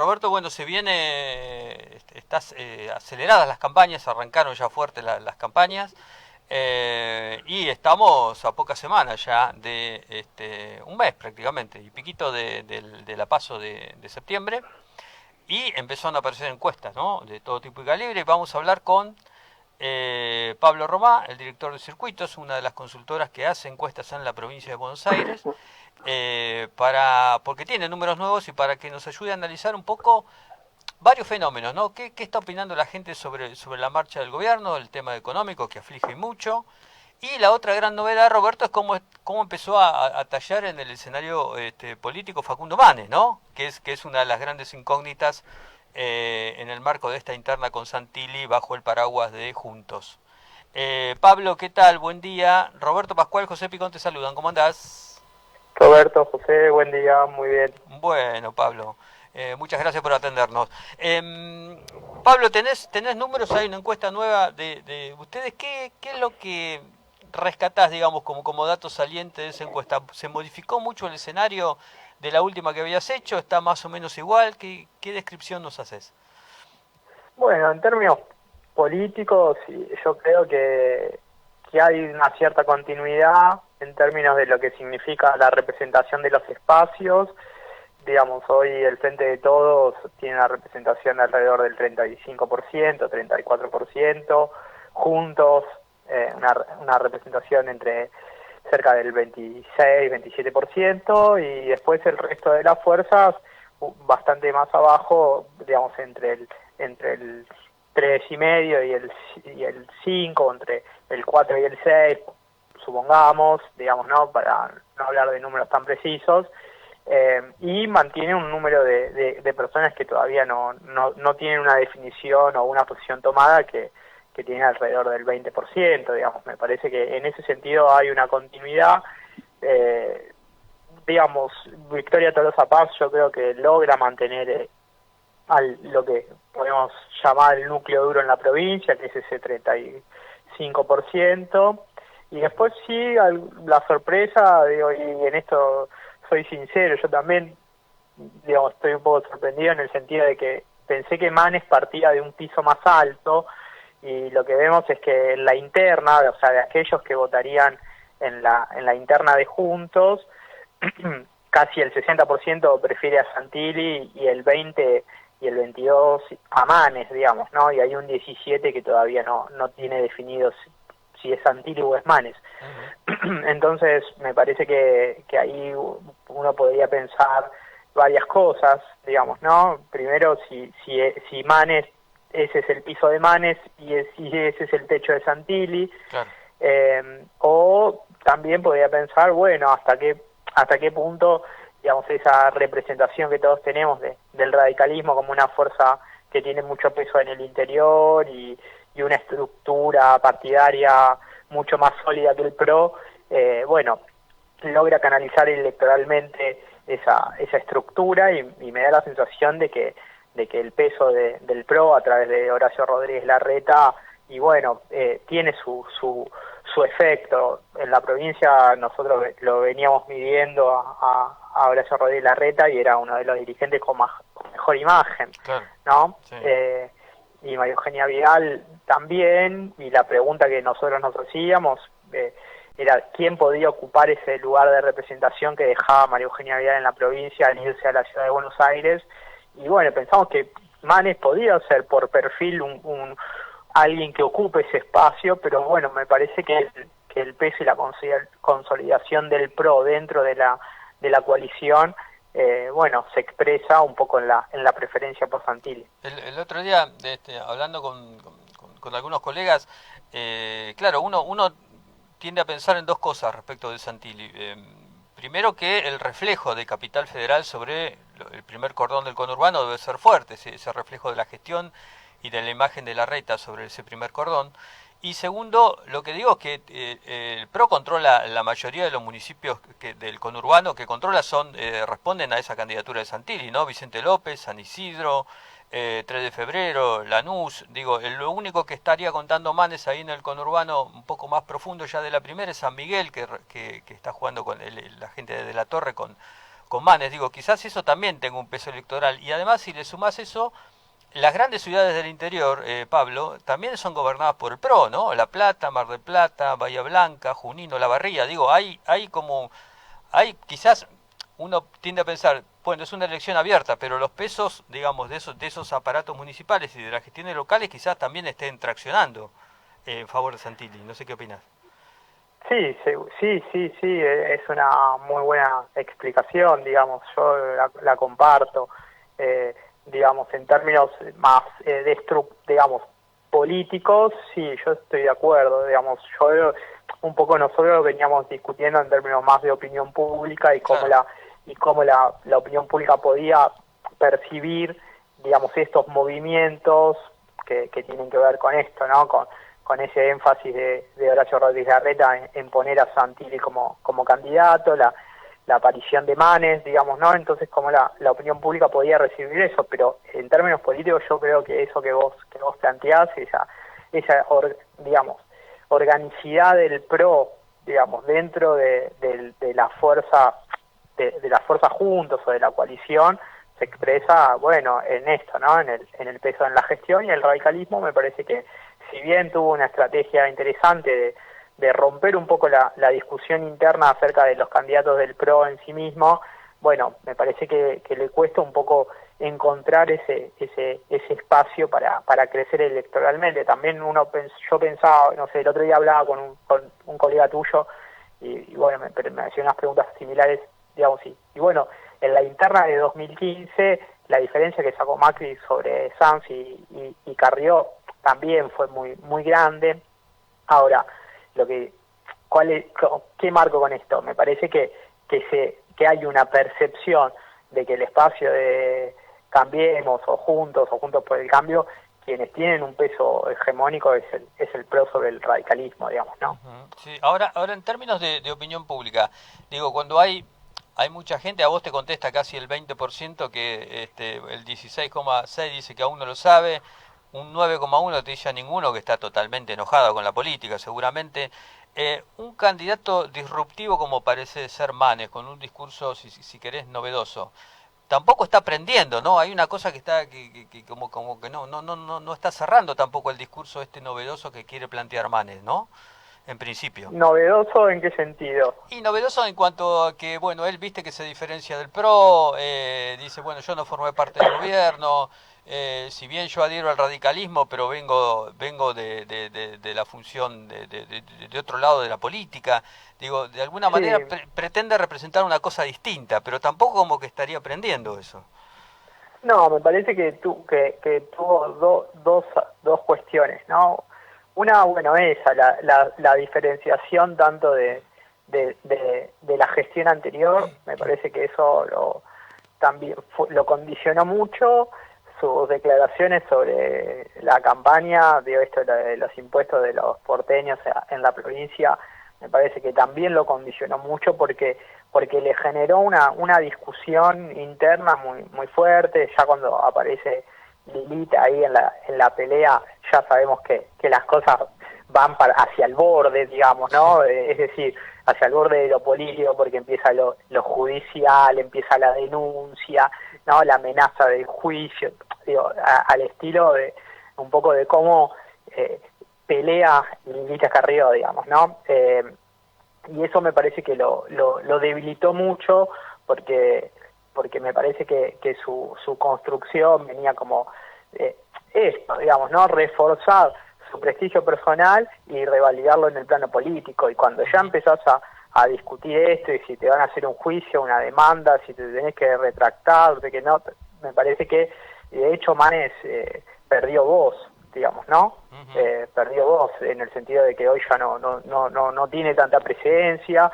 Roberto, bueno, se viene, estás aceleradas las campañas, arrancaron ya fuerte las campañas y estamos a pocas semanas ya de un mes prácticamente y piquito de la paso de septiembre y empezaron a aparecer encuestas, ¿no? De todo tipo y calibre. Y vamos a hablar con Pablo Romá, el director de circuitos, una de las consultoras que hace encuestas en la provincia de Buenos Aires, porque tiene números nuevos y para que nos ayude a analizar un poco varios fenómenos, ¿no? ¿Qué está opinando la gente sobre la marcha del gobierno, el tema económico que aflige mucho? Y la otra gran novedad, Roberto, es cómo empezó a tallar en el escenario político Facundo Manes, ¿no? Que es una de las grandes incógnitas en el marco de esta interna con Santilli bajo el paraguas de Juntos. Pablo, ¿qué tal? Buen día. Roberto Pascual, José Picón te saludan. ¿Cómo andás? Roberto, José, buen día, muy bien. Bueno, Pablo, muchas gracias por atendernos. Pablo, ¿tenés números? Hay una encuesta nueva de ustedes. ¿Qué es lo que rescatás, digamos, como dato saliente de esa encuesta? ¿Se modificó mucho el escenario de la última que habías hecho? ¿Está más o menos igual? ¿Qué descripción nos haces? Bueno, en términos políticos, yo creo que hay una cierta continuidad en términos de lo que significa la representación de los espacios. Digamos, hoy el Frente de Todos tiene una representación de alrededor del 35%, 34%, Juntos una representación entre cerca del 26, 27%, y después el resto de las fuerzas bastante más abajo, digamos, entre el 3,5 y el 5, entre el 4 y el 6, supongamos, digamos, ¿no? Para no hablar de números tan precisos, y mantiene un número de personas que todavía no tienen una definición o una posición tomada que tiene alrededor del 20%, digamos. Me parece que en ese sentido hay una continuidad. Digamos, Victoria Tolosa Paz yo creo que logra mantener lo que podemos llamar el núcleo duro en la provincia, que es ese 35%, y después sí, la sorpresa, digo, y en esto soy sincero, yo también, digamos, estoy un poco sorprendido en el sentido de que pensé que Manes partía de un piso más alto, y lo que vemos es que en la interna, o sea, de aquellos que votarían en la interna de Juntos, casi el 60% prefiere a Santilli y el 20 y el 22 a Manes, digamos, ¿no? Y hay un 17 que todavía no tiene definido si es Santilli o es Manes. Entonces, me parece que ahí uno podría pensar varias cosas, digamos, ¿no? Primero, si Manes, ese es el piso de Manes y ese es el techo de Santilli. Claro. O también podría pensar, bueno, hasta qué punto, digamos, esa representación que todos tenemos del radicalismo como una fuerza que tiene mucho peso en el interior y una estructura partidaria mucho más sólida que el PRO, bueno, logra canalizar electoralmente esa estructura, y me da la sensación de que el peso del PRO a través de Horacio Rodríguez Larreta, y bueno, tiene su efecto. En la provincia nosotros lo veníamos midiendo a Horacio Rodríguez Larreta y era uno de los dirigentes con mejor imagen, Claro. ¿no? Sí. Y María Eugenia Vidal también, y la pregunta que nosotros nos hacíamos era quién podía ocupar ese lugar de representación que dejaba María Eugenia Vidal en la provincia al irse a la ciudad de Buenos Aires. Y bueno, pensamos que Manes podía ser por perfil alguien que ocupe ese espacio, pero bueno, me parece que el peso y la consolidación del PRO dentro de la coalición, bueno, se expresa un poco en la preferencia por Santilli. El otro día, hablando con algunos colegas, claro, uno tiende a pensar en dos cosas respecto de Santilli. Primero, que el reflejo de Capital Federal sobre el primer cordón del conurbano debe ser fuerte, ese reflejo de la gestión y de la imagen de Larreta sobre ese primer cordón. Y segundo, lo que digo es que el PRO controla la mayoría de los municipios del conurbano que controla responden a esa candidatura de Santilli, ¿no? Vicente López, San Isidro, 3 de febrero, Lanús. Digo, lo único que estaría contando Manes ahí en el conurbano un poco más profundo ya de la primera es San Miguel, que está jugando con la gente de La Torre con Manes, digo, quizás eso también tenga un peso electoral. Y además, si le sumás eso, las grandes ciudades del interior, Pablo, también son gobernadas por el PRO, ¿no? La Plata, Mar del Plata, Bahía Blanca, Junín, La Barría, digo, hay quizás uno tiende a pensar, bueno, es una elección abierta, pero los pesos, digamos, de esos aparatos municipales y de las gestiones locales quizás también estén traccionando en favor de Santilli. No sé qué opinas. Sí, sí, es una muy buena explicación, digamos, yo la comparto, digamos, en términos más, digamos, políticos, sí, yo estoy de acuerdo, digamos, yo un poco nosotros lo veníamos discutiendo en términos más de opinión pública y cómo Claro. la opinión pública podía percibir, digamos, estos movimientos que tienen que ver con esto, ¿no? Con ese énfasis de Horacio Rodríguez Larreta en poner a Santilli como candidato, la aparición de Manes, digamos, ¿no? Entonces, como la opinión pública podía recibir eso, pero en términos políticos yo creo que eso que vos planteás, digamos, organicidad del PRO, digamos, dentro de la fuerza, de la fuerza Juntos o de la coalición, se expresa, bueno, en esto, ¿no? En el peso en la gestión, y el radicalismo me parece que, si bien tuvo una estrategia interesante de romper un poco la discusión interna acerca de los candidatos del PRO en sí mismo, bueno, me parece que le cuesta un poco encontrar ese espacio para crecer electoralmente. También yo pensaba, no sé, el otro día hablaba con un colega tuyo y bueno, me hacía unas preguntas similares, digamos, y bueno, en la interna de 2015, la diferencia que sacó Macri sobre Sanz y Carrió también fue muy grande. Ahora, ¿qué marco con esto? Me parece que hay una percepción de que el espacio de Cambiemos o Juntos por el Cambio, quienes tienen un peso hegemónico es el PRO sobre el radicalismo, digamos, ¿no? Sí, ahora en términos de opinión pública, digo, cuando hay mucha gente, a vos te contesta casi el 20% que el 16,6 dice que aún no lo sabe, un 9,1 te dice a ninguno, que está totalmente enojado con la política, seguramente. Un candidato disruptivo como parece ser Manes, con un discurso, si querés, novedoso, tampoco está aprendiendo, ¿no? Hay una cosa que está que como que no está cerrando tampoco el discurso novedoso que quiere plantear Manes, ¿no? En principio. ¿Novedoso en qué sentido? Y novedoso en cuanto a que, bueno, él viste que se diferencia del PRO, dice, bueno, yo no formé parte del gobierno, si bien yo adhiero al radicalismo, pero vengo de la función de otro lado de la política. Digo, de alguna manera Sí, pretende representar una cosa distinta, pero tampoco como que estaría aprendiendo eso. no, me parece que tuvo dos cuestiones, ¿no? Una, bueno, esa, la diferenciación tanto de la gestión anterior, me parece que eso también lo condicionó mucho. Sus declaraciones sobre la campaña, digo, esto de los impuestos de los porteños en la provincia, me parece que también lo condicionó mucho porque le generó una discusión interna muy fuerte. Ya cuando aparece Lilith ahí en la pelea, ya sabemos que las cosas van hacia el borde, digamos, ¿no? Es decir, hacia el borde de lo político, porque empieza lo judicial, empieza la denuncia, ¿no? La amenaza del juicio, digo, al estilo de un poco de cómo pelea Lilith Carrió, digamos, ¿no? Y eso me parece que lo debilitó mucho porque me parece que su construcción venía como esto, digamos, ¿no? Reforzar su prestigio personal y revalidarlo en el plano político. Y cuando ya empezás a discutir esto, y si te van a hacer un juicio, una demanda, si te tenés que retractar, de que no, me parece que de hecho Manes perdió voz, digamos, ¿no? Perdió voz en el sentido de que hoy ya no tiene tanta presencia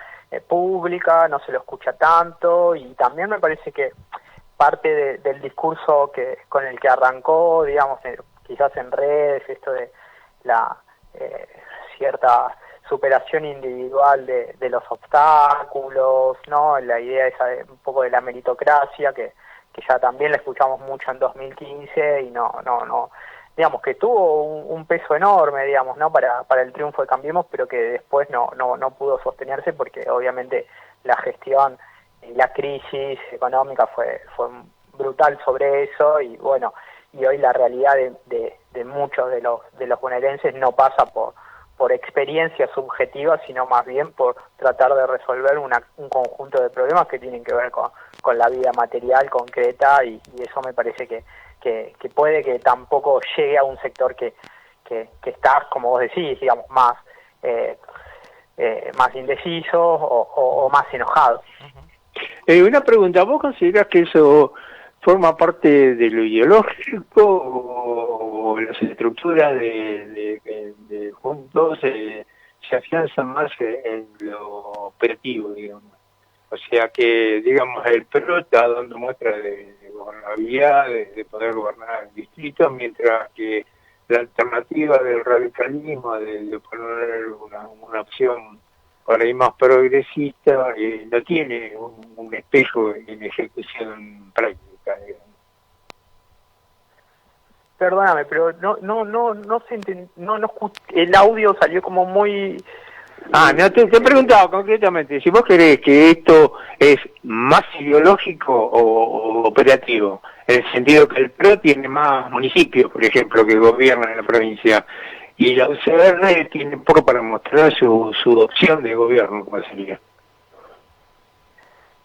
pública, no se lo escucha tanto, y también me parece que parte del discurso con el que arrancó, digamos, quizás en redes, esto de la cierta superación individual de los obstáculos, ¿no? La idea esa un poco de la meritocracia, que ya también la escuchamos mucho en 2015 y no digamos que tuvo un peso enorme, digamos, ¿no? Para el triunfo de Cambiemos, pero que después no pudo sostenerse porque obviamente la gestión la crisis económica fue brutal sobre eso, y bueno, y hoy la realidad de muchos de los bonaerenses no pasa por experiencia subjetiva, sino más bien por tratar de resolver un conjunto de problemas que tienen que ver con la vida material concreta, y eso me parece que puede que tampoco llegue a un sector que está, como vos decís, digamos, más indeciso o más enojado. Una pregunta, ¿vos considerás que eso forma parte de lo ideológico o las estructuras de juntos se afianzan más en lo operativo, digamos? O sea que, digamos, el PRO está dando muestra de gobernabilidad, de poder gobernar el distrito, mientras que la alternativa del radicalismo, de poner una opción por ahí más progresista, no tiene un espejo en ejecución práctica, digamos. Perdóname, pero no se el audio salió como muy... No, te he preguntado concretamente, si vos creés que esto es más ideológico o operativo, en el sentido que el PRO tiene más municipios, por ejemplo, que gobiernan en la provincia, y la UCR tiene poco para mostrar su opción de gobierno, ¿cómo sería?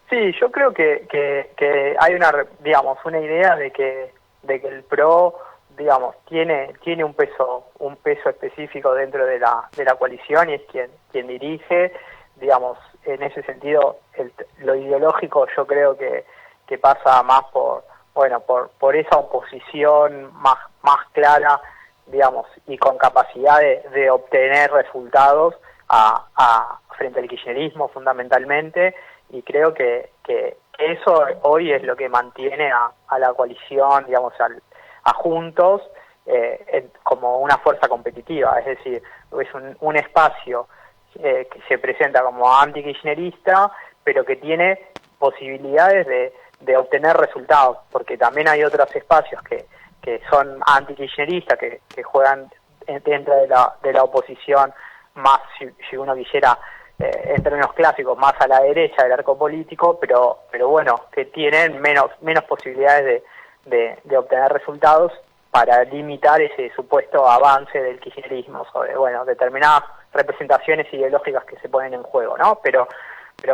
Sí, yo creo que hay una idea de que el PRO, digamos, tiene un peso específico dentro de la coalición, y es quien dirige, digamos. En ese sentido, lo ideológico yo creo que pasa más por esa oposición más clara, digamos, y con capacidad de obtener resultados frente al kirchnerismo fundamentalmente, y creo que eso hoy es lo que mantiene a la coalición, digamos, a Juntos como una fuerza competitiva. Es decir, es un espacio que se presenta como anti-kirchnerista, pero que tiene posibilidades de obtener resultados, porque también hay otros espacios que son anti-kirchneristas, que juegan dentro de la oposición más, si uno quisiera, en términos clásicos, más a la derecha del arco político, pero bueno, que tienen menos posibilidades de obtener resultados para limitar ese supuesto avance del kirchnerismo sobre, determinadas representaciones ideológicas que se ponen en juego, ¿no? Pero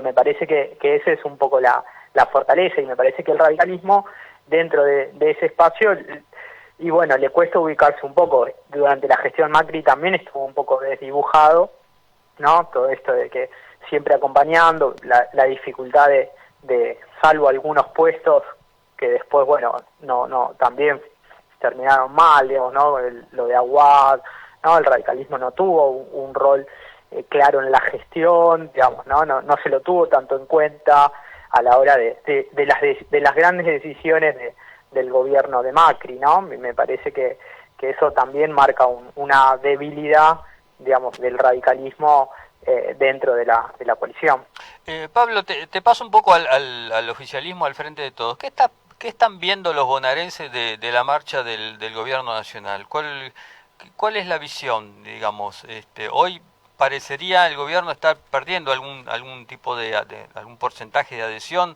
me parece que esa es un poco la fortaleza, y me parece que el radicalismo dentro de ese espacio, y le cuesta ubicarse un poco. Durante la gestión Macri también estuvo un poco desdibujado, ¿no? Todo esto de que siempre acompañando, la dificultad de salvo algunos puestos que después, no también terminaron mal, digamos, ¿no? Lo de Aguad, ¿no? El radicalismo no tuvo un rol claro en la gestión, digamos, no se lo tuvo tanto en cuenta a la hora de las grandes decisiones del gobierno de Macri, ¿no? Me parece que eso también marca una debilidad, digamos, del radicalismo dentro de la coalición. Pablo, te paso un poco al oficialismo, al frente de todos. ¿Qué están viendo los bonaerenses de la marcha del gobierno nacional? ¿Cuál es la visión, digamos? Hoy parecería el gobierno estar perdiendo algún tipo de algún porcentaje de adhesión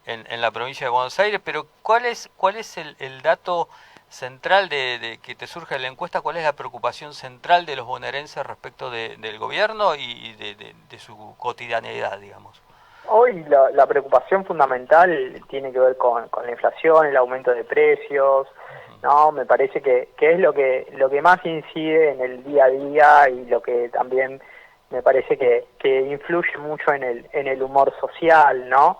en la provincia de Buenos Aires, pero ¿cuál es el dato central de que te surge de la encuesta? ¿Cuál es la preocupación central de los bonaerenses respecto del gobierno y de su cotidianeidad, digamos? Hoy la preocupación fundamental tiene que ver con la inflación, el aumento de precios, ¿no? Me parece que es lo que más incide en el día a día, y lo que también me parece que influye mucho en el humor social, ¿no?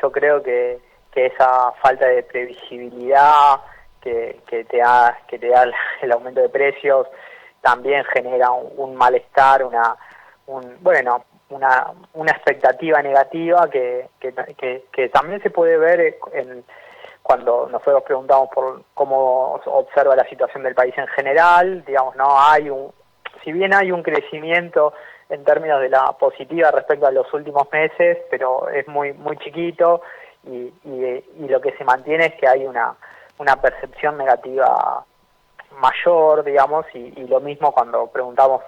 Yo creo que esa falta de previsibilidad que te da el aumento de precios también genera un malestar, una expectativa negativa que también se puede ver cuando nosotros preguntamos por cómo observa la situación del país en general. Digamos, no hay si bien hay un crecimiento en términos de la positiva respecto a los últimos meses, pero es muy chiquito, y lo que se mantiene es que hay una percepción negativa mayor, digamos, y lo mismo cuando preguntamos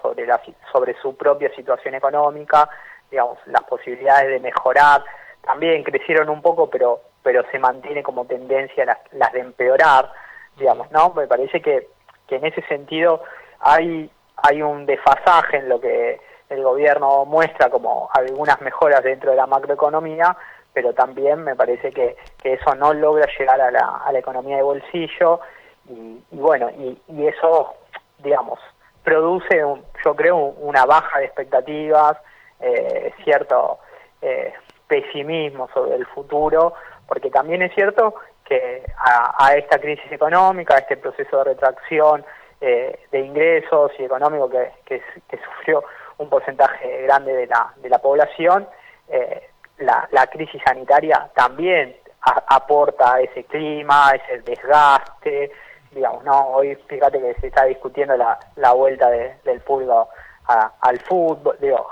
sobre su propia situación económica, digamos, las posibilidades de mejorar también crecieron un poco, pero se mantiene como tendencia las de empeorar, digamos, ¿no? Me parece que en ese sentido hay un desfasaje en lo que el gobierno muestra como algunas mejoras dentro de la macroeconomía, pero también me parece que eso no logra llegar a la economía de bolsillo, y bueno, y eso, digamos, produce, yo creo, una baja de expectativas, cierto pesimismo sobre el futuro, porque también es cierto que a esta crisis económica, a este proceso de retracción de ingresos y económico que sufrió un porcentaje grande de la población, la crisis sanitaria también aporta a ese clima, ese desgaste, digamos, ¿no? Hoy fíjate que se está discutiendo la vuelta del público al fútbol, digo,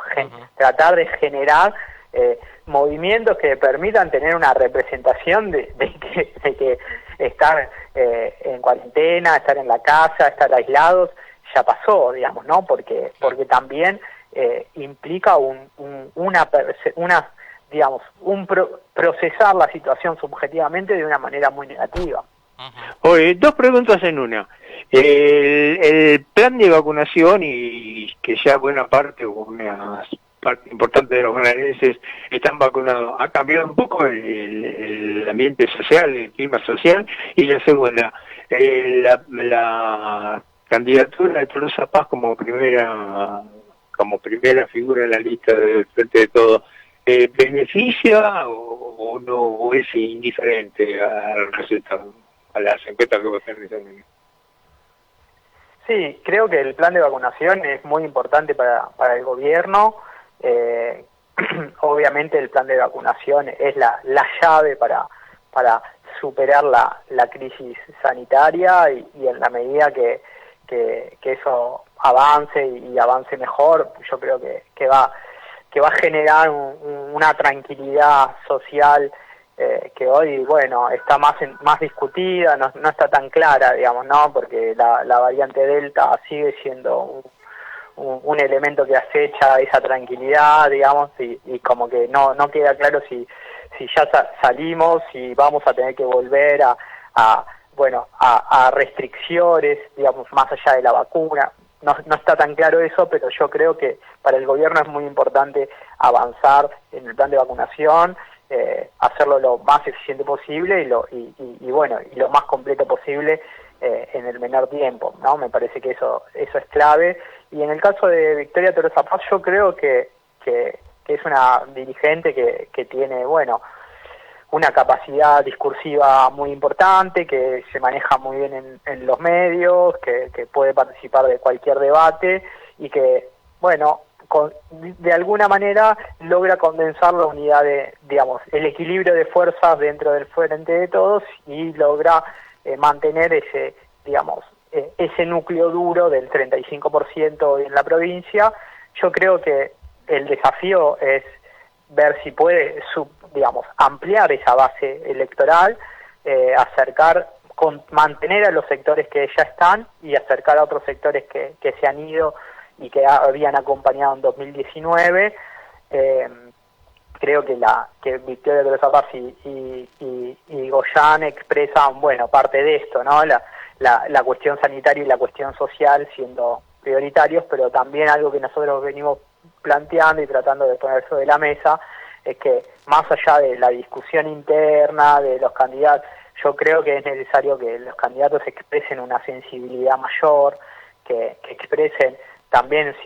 tratar de generar movimientos que permitan tener una representación de que estar en cuarentena, estar en la casa, estar aislados, ya pasó, digamos, ¿no? Porque también implica procesar la situación subjetivamente de una manera muy negativa. Oye, dos preguntas en una. El plan de vacunación, y que ya buena parte, una parte importante de los bonaerenses están vacunados, ¿ha cambiado un poco el ambiente social, el clima social? Y la segunda, la candidatura de Tolosa Paz como primera figura en la lista del Frente de Todos, ¿beneficia o no, o es indiferente al resultado, a las encuestas que vos estás realizando? Sí, creo que el plan de vacunación es muy importante para el gobierno. Obviamente el plan de vacunación es la llave para superar la crisis sanitaria, y en la medida que eso avance y avance mejor, yo creo que va a generar una tranquilidad social que hoy, bueno, está más discutida, no está tan clara, digamos, ¿no? Porque la variante Delta sigue siendo un elemento que acecha esa tranquilidad, digamos, y como que no queda claro si ya salimos, si vamos a tener que volver a restricciones, digamos, más allá de la vacuna. No está tan claro eso, pero yo creo que para el gobierno es muy importante avanzar en el plan de vacunación, hacerlo lo más eficiente posible y lo más completo posible en el menor tiempo, ¿no? Me parece que eso es clave. Y en el caso de Victoria Tolosa Paz, yo creo que es una dirigente que tiene, bueno, una capacidad discursiva muy importante, que se maneja muy bien en los medios, que puede participar de cualquier debate y que, bueno, de alguna manera logra condensar la unidad digamos, el equilibrio de fuerzas dentro del Frente de Todos, y logra mantener ese núcleo duro del 35% en la provincia. Yo creo que el desafío es ver si puede, ampliar esa base electoral, mantener a los sectores que ya están y acercar a otros sectores que se han ido y que habían acompañado en 2019. Creo que Victoria Tolosa Paz y Goyán expresan, bueno, parte de esto, ¿no? La cuestión sanitaria y la cuestión social siendo prioritarios, pero también algo que nosotros venimos planteando y tratando de poner sobre la mesa es que, más allá de la discusión interna de los candidatos, yo creo que es necesario que los candidatos expresen una sensibilidad mayor, que expresen también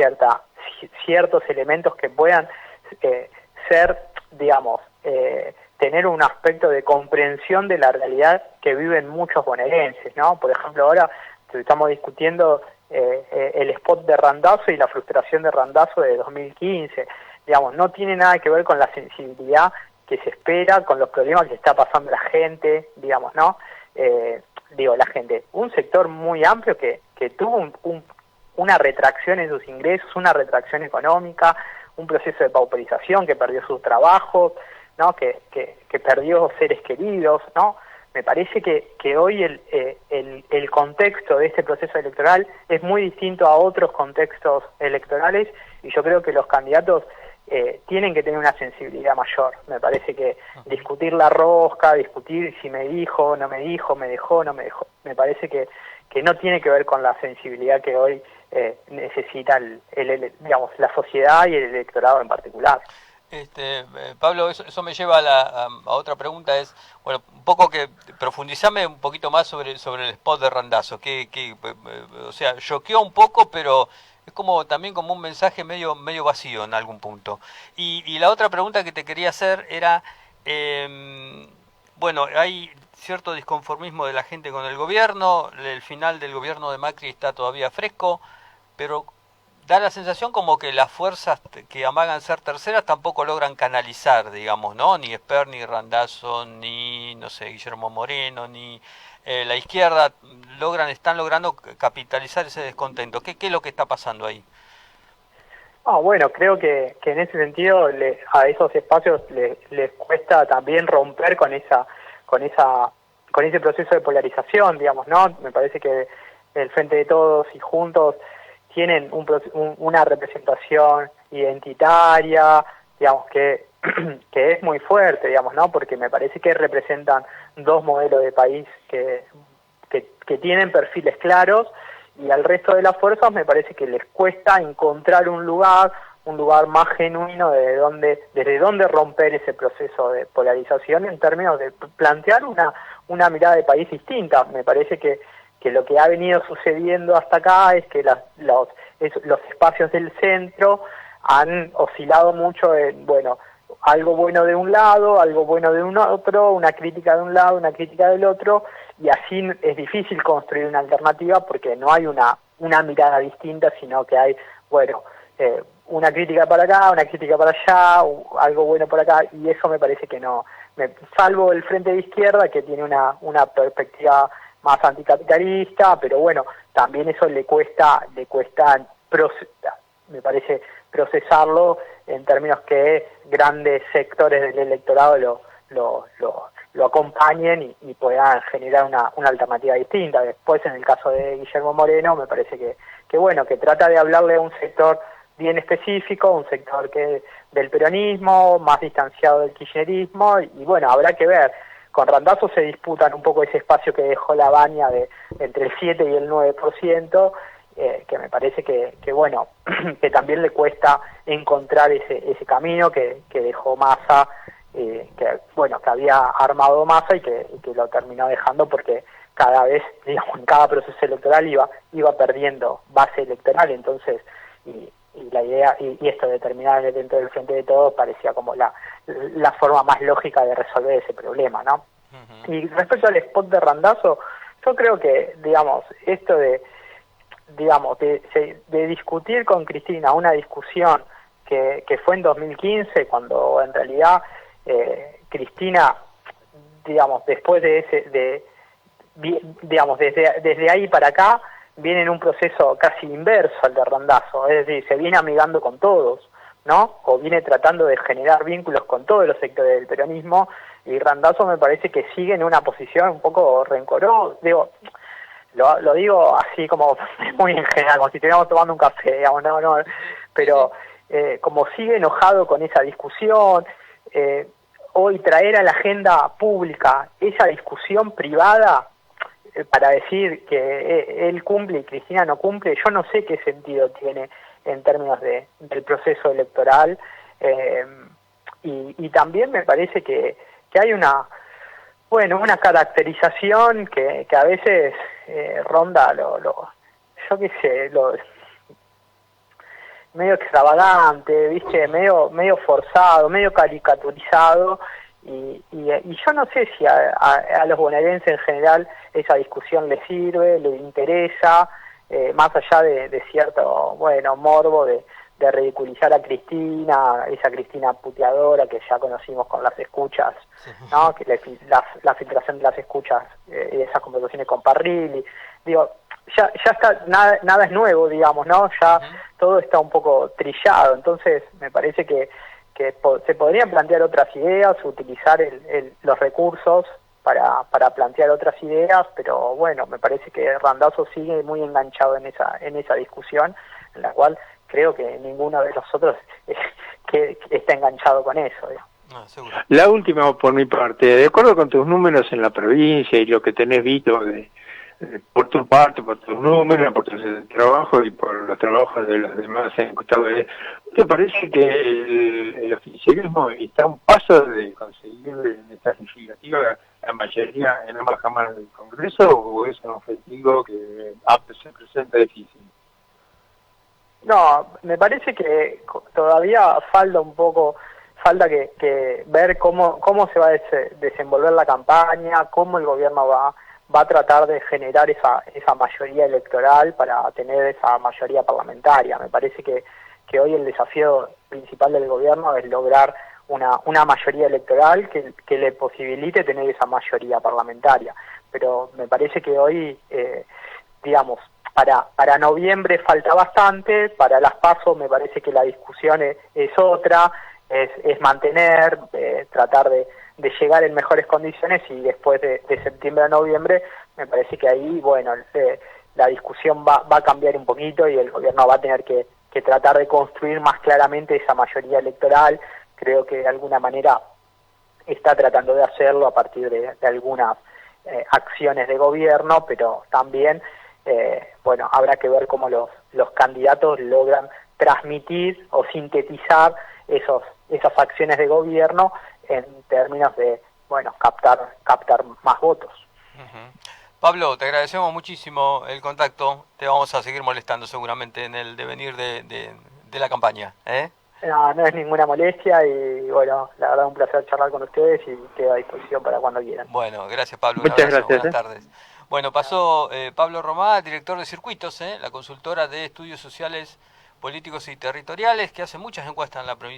ciertos elementos que puedan ser, tener un aspecto de comprensión de la realidad que viven muchos bonaerenses, ¿no? Por ejemplo, ahora estamos discutiendo el spot de Randazzo y la frustración de Randazzo de 2015. Digamos, no tiene nada que ver con la sensibilidad que se espera, con los problemas que está pasando la gente, digamos, ¿no? La gente, un sector muy amplio que tuvo una retracción en sus ingresos, una retracción económica, un proceso de pauperización, que perdió sus trabajos, ¿no? Que perdió seres queridos, ¿no? Me parece que hoy el contexto de este proceso electoral es muy distinto a otros contextos electorales, y yo creo que los candidatos tienen que tener una sensibilidad mayor. Me parece que discutir la rosca, discutir si me dijo, no me dijo, me dejó, no me dejó, me parece que no tiene que ver con la sensibilidad que hoy necesita digamos, la sociedad y el electorado en particular. Pablo, eso me lleva a otra pregunta, es, bueno, un poco que profundizame un poquito más sobre el spot de Randazzo, que o sea, choqueó un poco, pero es como también como un mensaje medio vacío en algún punto. Y la otra pregunta que te quería hacer era, bueno, hay cierto disconformismo de la gente con el gobierno, el final del gobierno de Macri está todavía fresco, pero da la sensación como que las fuerzas que amagan ser terceras tampoco logran canalizar, digamos, ¿no? Ni Esper, ni Randazzo, ni, no sé, Guillermo Moreno, ni la izquierda están logrando capitalizar ese descontento. ¿Qué es lo que está pasando ahí? Bueno, creo que en ese sentido a esos espacios les cuesta también romper con ese proceso de polarización, digamos, ¿no? Me parece que el Frente de Todos y Juntos tienen una representación identitaria, digamos, que es muy fuerte, digamos, ¿no? Porque me parece que representan dos modelos de país que tienen perfiles claros, y al resto de las fuerzas me parece que les cuesta encontrar un lugar más genuino desde donde romper ese proceso de polarización en términos de plantear una mirada de país distinta. Me parece que lo que ha venido sucediendo hasta acá es que los espacios del centro han oscilado mucho en, bueno, algo bueno de un lado, algo bueno de un otro, una crítica de un lado, una crítica del otro, y así es difícil construir una alternativa porque no hay una mirada distinta, sino que hay, bueno, una crítica para acá, una crítica para allá, algo bueno por acá, y eso me parece que no, salvo el Frente de Izquierda, que tiene una perspectiva más anticapitalista, pero bueno, también eso le cuesta me parece procesarlo en términos que grandes sectores del electorado lo acompañen y puedan generar una alternativa distinta. Después, en el caso de Guillermo Moreno, me parece que bueno, que trata de hablarle a un sector bien específico, un sector que del peronismo, más distanciado del kirchnerismo, y bueno, habrá que ver. Con Randazzo se disputan un poco ese espacio que dejó la Baña de entre el 7 y el 9%, que me parece que bueno, que también le cuesta encontrar ese camino que dejó Massa, que bueno, que había armado Massa y que lo terminó dejando porque cada vez, digamos, en cada proceso electoral iba perdiendo base electoral. Entonces, y la idea, y esto de terminar dentro del Frente de Todos parecía como la forma más lógica de resolver ese problema, ¿no? Uh-huh. Y respecto al spot de Randazzo, yo creo que, digamos, esto de discutir con Cristina una discusión que fue en 2015, cuando en realidad Cristina, digamos, después de desde ahí para acá, viene en un proceso casi inverso al de Randazzo, es decir, se viene amigando con todos, ¿no? O viene tratando de generar vínculos con todos los sectores del peronismo, y Randazzo me parece que sigue en una posición un poco rencorosa, lo digo así como muy en general, como si estuviéramos tomando un café, digamos, no, pero como sigue enojado con esa discusión, hoy traer a la agenda pública esa discusión privada para decir que él cumple y Cristina no cumple, yo no sé qué sentido tiene en términos del proceso electoral, y también me parece que hay una caracterización que a veces ronda yo qué sé, medio extravagante, ¿viste? medio forzado, medio caricaturizado, y yo no sé si a los bonaerenses en general esa discusión les sirve, les interesa, más allá de cierto, bueno, morbo de ridiculizar a Cristina, esa Cristina puteadora que ya conocimos con las escuchas, ¿no? Que la filtración de las escuchas y esas conversaciones con Parrilli, digo, ya está, nada es nuevo, digamos, ¿no? Ya todo está un poco trillado, entonces me parece que se podrían plantear otras ideas, utilizar los recursos para plantear otras ideas, pero bueno, me parece que Randazzo sigue muy enganchado en esa discusión, en la cual creo que ninguno de nosotros que está enganchado con eso, digamos. No, seguro. La última por mi parte, de acuerdo con tus números en la provincia y lo que tenés visto por tu parte, por tus números, por tu trabajo y por los trabajos de los demás encuestados, ¿te parece que el oficialismo está a un paso de conseguir en esta legislativa la mayoría en ambas cámaras del Congreso, o es un objetivo que se presenta difícil? No, me parece que todavía falta que ver cómo se va a desenvolver la campaña, cómo el gobierno va a tratar de generar esa mayoría electoral para tener esa mayoría parlamentaria. Me parece que hoy el desafío principal del gobierno es lograr una mayoría electoral que le posibilite tener esa mayoría parlamentaria. Pero me parece que hoy, digamos, para noviembre falta bastante, para las PASO me parece que la discusión es otra, es mantener, tratar de llegar en mejores condiciones, y después de septiembre a noviembre me parece que ahí, bueno, la discusión va a cambiar un poquito y el gobierno va a tener que tratar de construir más claramente esa mayoría electoral. Creo que de alguna manera está tratando de hacerlo a partir de algunas acciones de gobierno, pero también, bueno, habrá que ver cómo los candidatos logran transmitir o sintetizar esas acciones de gobierno en términos de, bueno, captar más votos. Pablo, te agradecemos muchísimo el contacto. Te vamos a seguir molestando seguramente en el devenir de la campaña. No es ninguna molestia y, bueno, la verdad un placer charlar con ustedes y quedo a disposición para cuando quieran. Bueno, gracias Pablo. Muchas gracias. Buenas tardes. Bueno, pasó Pablo Romá, director de Circuitos, la consultora de estudios sociales, políticos y territoriales, que hace muchas encuestas en la provincia.